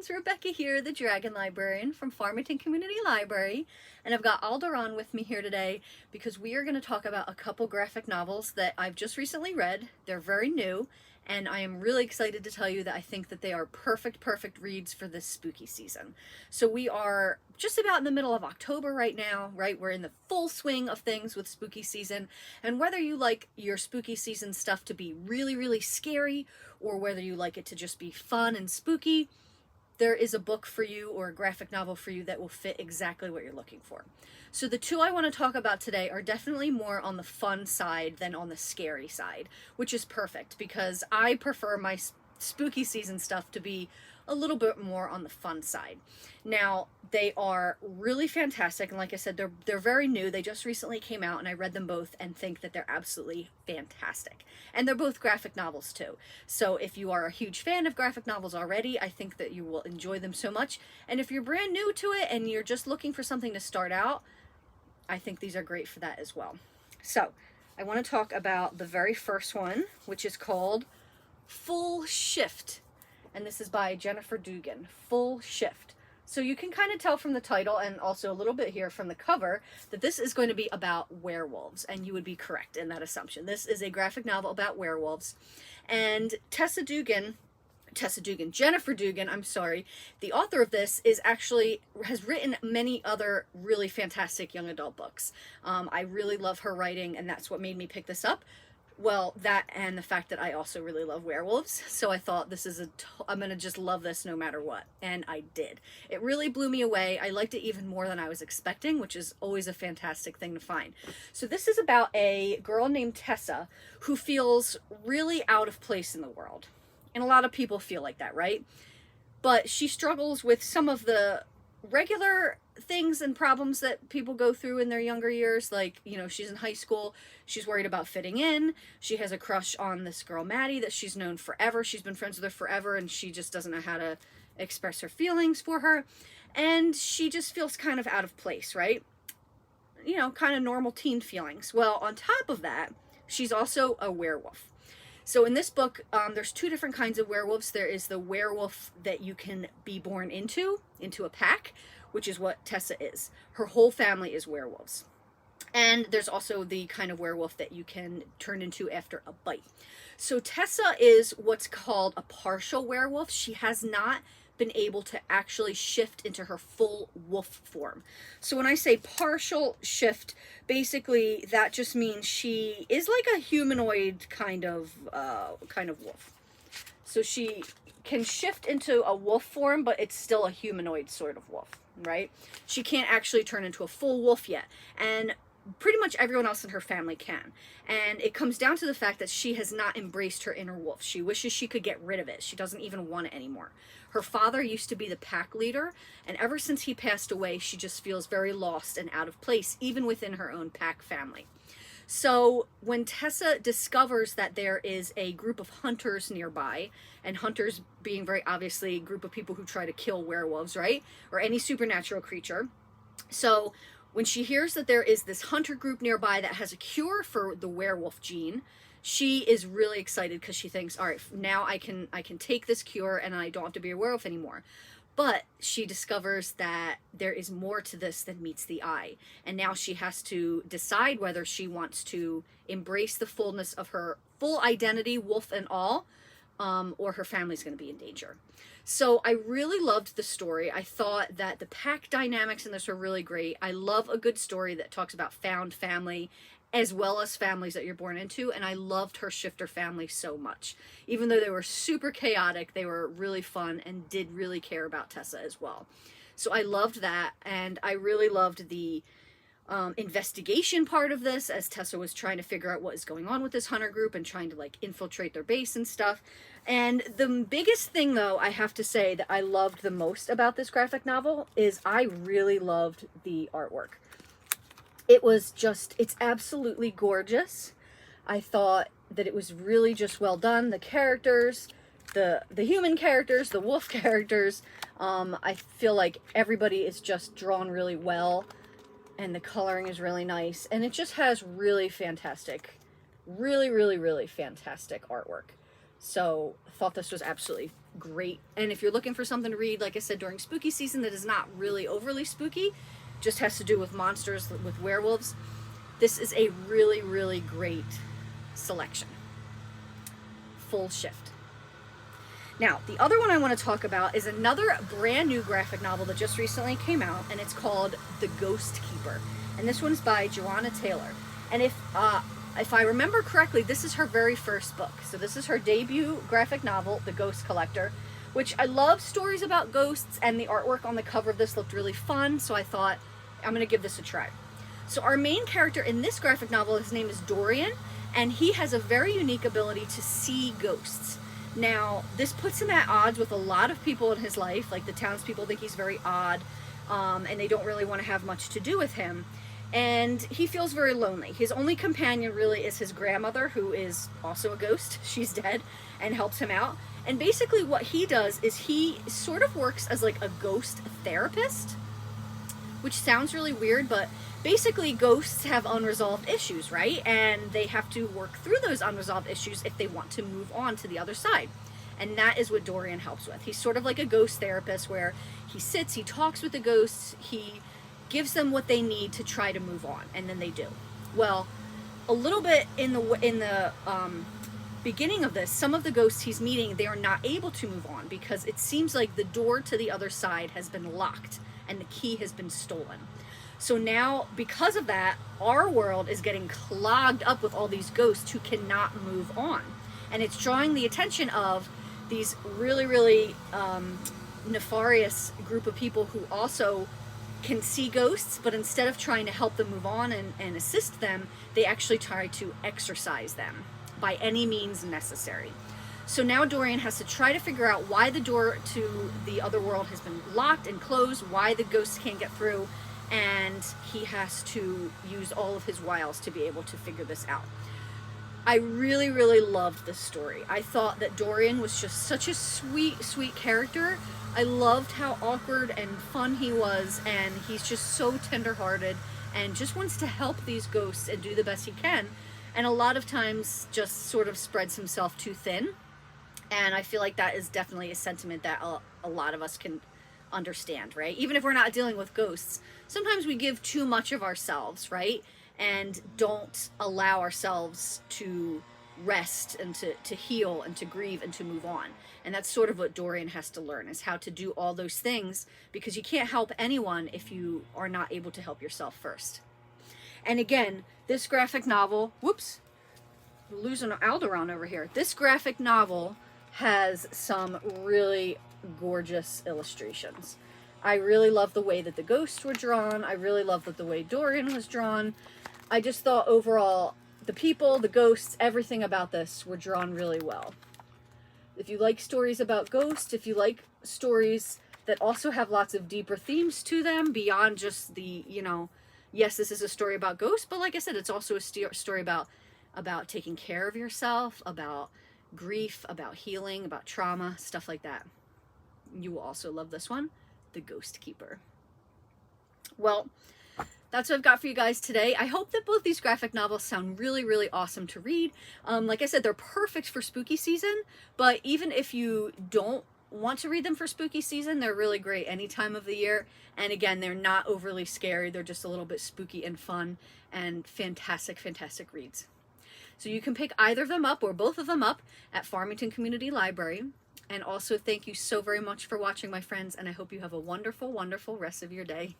friends, Rebecca here, the Dragon Librarian from Farmington Community Library, and I've got Alderon with me here today because we are going to talk about a couple graphic novels that I've just recently read. They're very new, and I am really excited to tell you that I think that they are perfect reads for this spooky season. So we are just about in the middle of October right now, right? We're in the full swing of things with spooky season, and whether you like your spooky season stuff to be really scary or whether you like it to just be fun and spooky, there is a book for you or a graphic novel for you that will fit exactly what you're looking for. So the two I want to talk about today are definitely more on the fun side than on the scary side, which is perfect because I prefer my spooky season stuff to be a little bit more on the fun side. Now, they are really fantastic, and like I said, they're very new. They just recently came out, and I read them both and think that they're absolutely fantastic. And they're both graphic novels too. So if you are a huge fan of graphic novels already, I think that you will enjoy them so much. And if you're brand new to it and you're just looking for something to start out, I think these are great for that as well. So I want to talk about the very first one, which is called Full Shift. And this is by Jennifer Dugan, Full Shift. So you can kind of tell from the title and also a little bit here from the cover that this is going to be about werewolves, and you would be correct in that assumption. This is a graphic novel about werewolves, and Jennifer Dugan, I'm sorry, the author of this has written many other really fantastic young adult books. I really love her writing, and that's what made me pick this up. Well, that and the fact that I also really love werewolves, so I thought I'm gonna just love this no matter what, and I did. It really blew me away. I liked it even more than I was expecting, which is always a fantastic thing to find. So this is about a girl named Tessa who feels really out of place in the world, and a lot of people feel like that, right? But she struggles with some of the regular things and problems that people go through in their younger years. Like, you know, she's in high school, she's worried about fitting in, she has a crush on this girl Maddie that she's known forever, she's been friends with her forever, and she just doesn't know how to express her feelings for her, and she just feels kind of out of place, right? You know, kind of normal teen feelings. Well, on top of that, she's also a werewolf. So in this book, there's two different kinds of werewolves. There is the werewolf that you can be born into a pack, which is what Tessa is. Her whole family is werewolves. And there's also the kind of werewolf that you can turn into after a bite. So Tessa is what's called a partial werewolf. She has not been able to actually shift into her full wolf form. So when I say partial shift, basically that just means she is like a humanoid kind of wolf. So she can shift into a wolf form, but it's still a humanoid sort of wolf, right? She can't actually turn into a full wolf yet. And pretty much everyone else in her family can. And it comes down to the fact that she has not embraced her inner wolf. She wishes she could get rid of it. She doesn't even want it anymore. Her father used to be the pack leader, and ever since he passed away, she just feels very lost and out of place, even within her own pack family. So when Tessa discovers that there is a group of hunters nearby, and hunters being very obviously a group of people who try to kill werewolves, right? Or any supernatural creature. So when she hears that there is this hunter group nearby that has a cure for the werewolf gene, she is really excited because she thinks, all right, now I can take this cure and I don't have to be a werewolf anymore. But she discovers that there is more to this than meets the eye. And now she has to decide whether she wants to embrace the fullness of her full identity, wolf and all, or her family's going to be in danger. So I really loved the story. I thought that the pack dynamics in this were really great. I love a good story that talks about found family as well as families that you're born into, and I loved her shifter family so much. Even though they were super chaotic, they were really fun and did really care about Tessa as well. So I loved that, and I really loved the investigation part of this as Tessa was trying to figure out what is going on with this hunter group and trying to like infiltrate their base and stuff. And the biggest thing though, I have to say that I loved the most about this graphic novel is I really loved the artwork. It's absolutely gorgeous. I thought that it was really just well done. The characters, the human characters, the wolf characters, I feel like everybody is just drawn really well. And the coloring is really nice, and it just has really fantastic, really fantastic artwork. So I thought this was absolutely great. And if you're looking for something to read, like I said, during spooky season that is not really overly spooky, just has to do with monsters, with werewolves, this is a really, really great selection. Full shift. Now, the other one I want to talk about is another brand new graphic novel that just recently came out, and it's called The Ghostkeeper. And this one's by Johanna Taylor. And if I remember correctly, this is her very first book. So this is her debut graphic novel, The Ghost Collector, which I love stories about ghosts, and the artwork on the cover of this looked really fun, so I thought, I'm going to give this a try. So our main character in this graphic novel, his name is Dorian, and he has a very unique ability to see ghosts. Now, this puts him at odds with a lot of people in his life, like the townspeople think he's very odd, and they don't really want to have much to do with him. And he feels very lonely. His only companion really is his grandmother, who is also a ghost. She's dead, and helps him out. And basically what he does is he sort of works as like a ghost therapist, which sounds really weird, but basically ghosts have unresolved issues, right? And they have to work through those unresolved issues if they want to move on to the other side. And that is what Dorian helps with. He's sort of like a ghost therapist where he sits, he talks with the ghosts, he gives them what they need to try to move on, and then they do. Well, a little bit in the beginning of this, some of the ghosts he's meeting, they are not able to move on because it seems like the door to the other side has been locked and the key has been stolen. So now, because of that, our world is getting clogged up with all these ghosts who cannot move on. And it's drawing the attention of these really, really nefarious group of people who also can see ghosts, but instead of trying to help them move on and assist them, they actually try to exorcise them by any means necessary. So now Dorian has to try to figure out why the door to the other world has been locked and closed, why the ghosts can't get through, and he has to use all of his wiles to be able to figure this out. I really, really loved this story. I thought that Dorian was just such a sweet, sweet character. I loved how awkward and fun he was, and he's just so tender-hearted and just wants to help these ghosts and do the best he can, and a lot of times just sort of spreads himself too thin. And I feel like that is definitely a sentiment that a lot of us can understand, right? Even if we're not dealing with ghosts, sometimes we give too much of ourselves, right? And don't allow ourselves to rest and to heal and to grieve and to move on. And that's sort of what Dorian has to learn, is how to do all those things, because you can't help anyone if you are not able to help yourself first. And again, this graphic novel, whoops, I'm losing Alderon over here. This graphic novel has some really gorgeous illustrations. I really love the way that the ghosts were drawn. I really love the way Dorian was drawn. I just thought overall, the people, the ghosts, everything about this were drawn really well. If you like stories about ghosts, if you like stories that also have lots of deeper themes to them beyond just the, yes, this is a story about ghosts, but like I said, it's also a story about taking care of yourself, about grief, about healing, about trauma, stuff like that. You will also love this one, The Ghostkeeper. Well, that's what I've got for you guys today. I hope that both these graphic novels sound really, really awesome to read. Like I said, they're perfect for spooky season, but even if you don't want to read them for spooky season, they're really great any time of the year. And again, they're not overly scary. They're just a little bit spooky and fun and fantastic, fantastic reads. So you can pick either of them up or both of them up at Farmington Community Library. And also, thank you so very much for watching, my friends, and I hope you have a wonderful, wonderful rest of your day.